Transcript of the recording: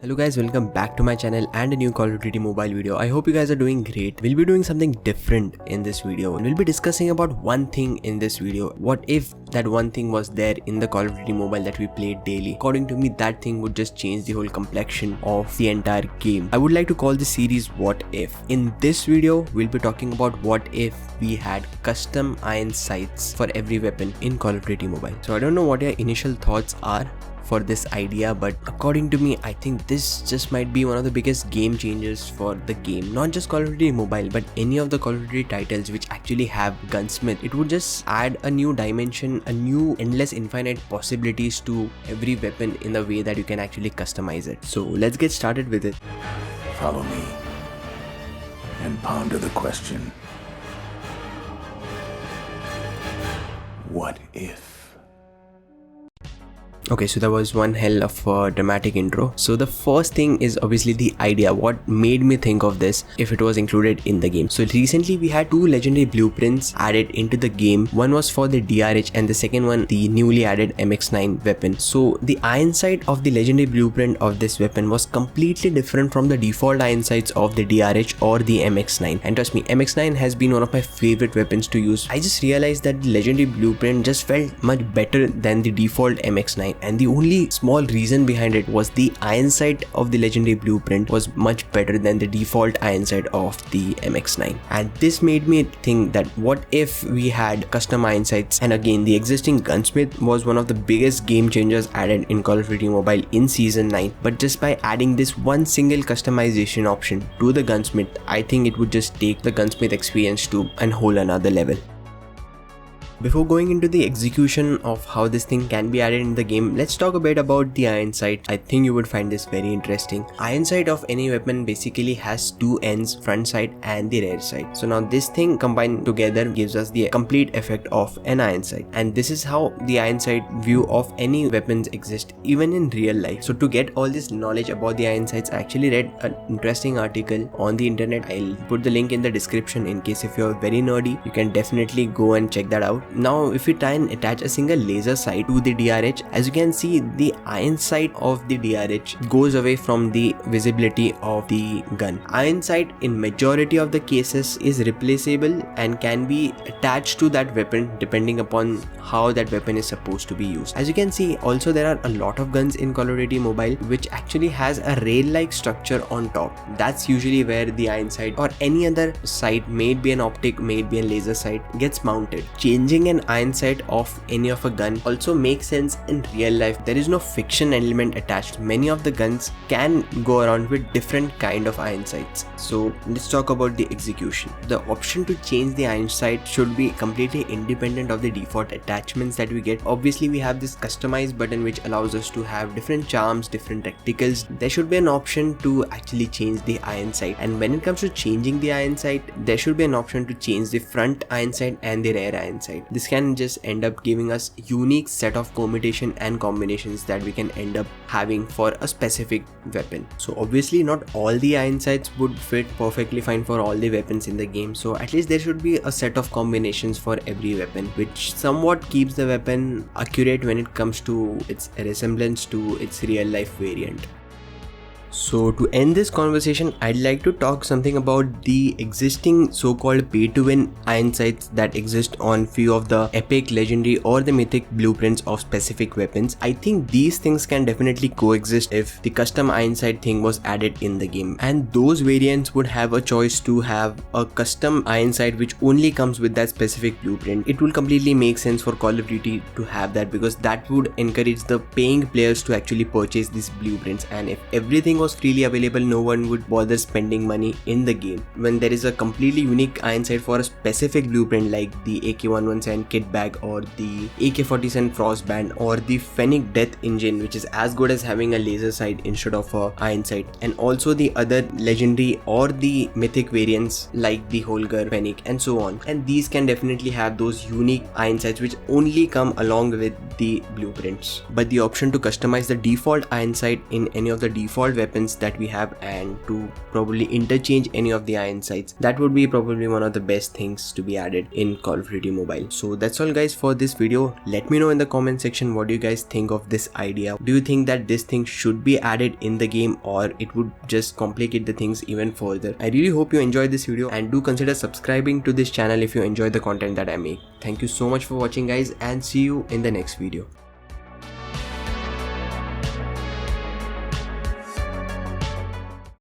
Hello guys, welcome back to my channel and a new Call of Duty mobile video. I hope you guys are doing great. We'll be doing something different in this video and we'll be discussing about one thing in this video. What if that one thing was there in the Call of Duty mobile that we played daily? According to me, that thing would just change the whole complexion of the entire game. I would like to call this series What If. In this video, we'll be talking about what if we had custom iron sights for every weapon in Call of Duty mobile. So I don't know what your initial thoughts are for this idea, but according to me, I think this just might be one of the biggest game changers for the game. Not just Call of Duty mobile, but any of the Call of Duty titles which actually have gunsmith. It would just add a new dimension, a new endless infinite possibilities to every weapon in the way that you can actually customize it. So let's get started with it. Follow me and ponder the question, what if? Okay, so that was one hell of a dramatic intro. So the first thing is obviously the idea. What made me think of this if it was included in the game? So recently we had two legendary blueprints added into the game. One was for the DRH and the second one the newly added MX9 weapon. So the iron sight of the legendary blueprint of this weapon was completely different from the default iron sights of the DRH or the MX9. And trust me, MX9 has been one of my favorite weapons to use. I just realized that the legendary blueprint just felt much better than the default MX9. And the only small reason behind it was the iron sight of the legendary blueprint was much better than the default iron sight of the MX9. And this made me think that what if we had custom iron sights? And again, the existing gunsmith was one of the biggest game changers added in Call of Duty Mobile in Season 9. But just by adding this one single customization option to the gunsmith, I think it would just take the gunsmith experience to a whole another level. Before going into the execution of how this thing can be added in the game, let's talk a bit about the iron sight. I think you would find this very interesting. Iron sight of any weapon basically has two ends, front sight and the rear sight. So now this thing combined together gives us the complete effect of an iron sight. And this is how the iron sight view of any weapons exist even in real life. So to get all this knowledge about the iron sights, I actually read an interesting article on the internet. I'll put the link in the description in case if you're very nerdy, you can definitely go and check that out. Now if we try and attach a single laser sight to the DRH, as you can see, the iron sight of the DRH goes away from the visibility of the gun. Iron sight in majority of the cases is replaceable and can be attached to that weapon depending upon how that weapon is supposed to be used. As you can see, also there are a lot of guns in Call of Duty Mobile which actually has a rail-like structure on top. That's usually where the iron sight or any other sight, may it be an optic, may it be a laser sight, gets mounted. Changing an iron sight of any of a gun also makes sense in real life. There is no fiction element attached. Many of the guns can go around with different kind of iron sights. So let's talk about the execution. The option to change the iron sight should be completely independent of the default attachments that we get. Obviously we have this customize button which allows us to have different charms, different tacticals. There should be an option to actually change the iron sight, and when it comes to changing the iron sight, there should be an option to change the front iron sight and the rear iron sight. This can just end up giving us unique set of permutation and combinations that we can end up having for a specific weapon. So obviously not all the iron sights would fit perfectly fine for all the weapons in the game, so at least there should be a set of combinations for every weapon which somewhat keeps the weapon accurate when it comes to its resemblance to its real life variant. So to end this conversation, I'd like to talk something about the existing so-called pay-to-win iron sights that exist on few of the epic, legendary or the mythic blueprints of specific weapons. I think these things can definitely coexist if the custom iron sight thing was added in the game, and those variants would have a choice to have a custom iron sight which only comes with that specific blueprint. It will completely make sense for Call of Duty to have that, because that would encourage the paying players to actually purchase these blueprints, and if everything was freely available, no one would bother spending money in the game. When there is a completely unique iron sight for a specific blueprint like the AK-117 kit bag or the AK-47 frostband or the Fennec death engine, which is as good as having a laser sight instead of a iron sight, and also the other legendary or the mythic variants like the Holger, Fennec and so on, and these can definitely have those unique iron sights which only come along with the blueprints. But the option to customize the default iron sight in any of the default weapons weapons that we have and to probably interchange any of the iron sights. That would be probably one of the best things to be added in Call of Duty Mobile. So that's all guys for this video. Let me know in the comment section what do you guys think of this idea. Do you think that this thing should be added in the game or it would just complicate the things even further? I really hope you enjoyed this video and do consider subscribing to this channel if you enjoy the content that I make. Thank you so much for watching guys, and see you in the next video.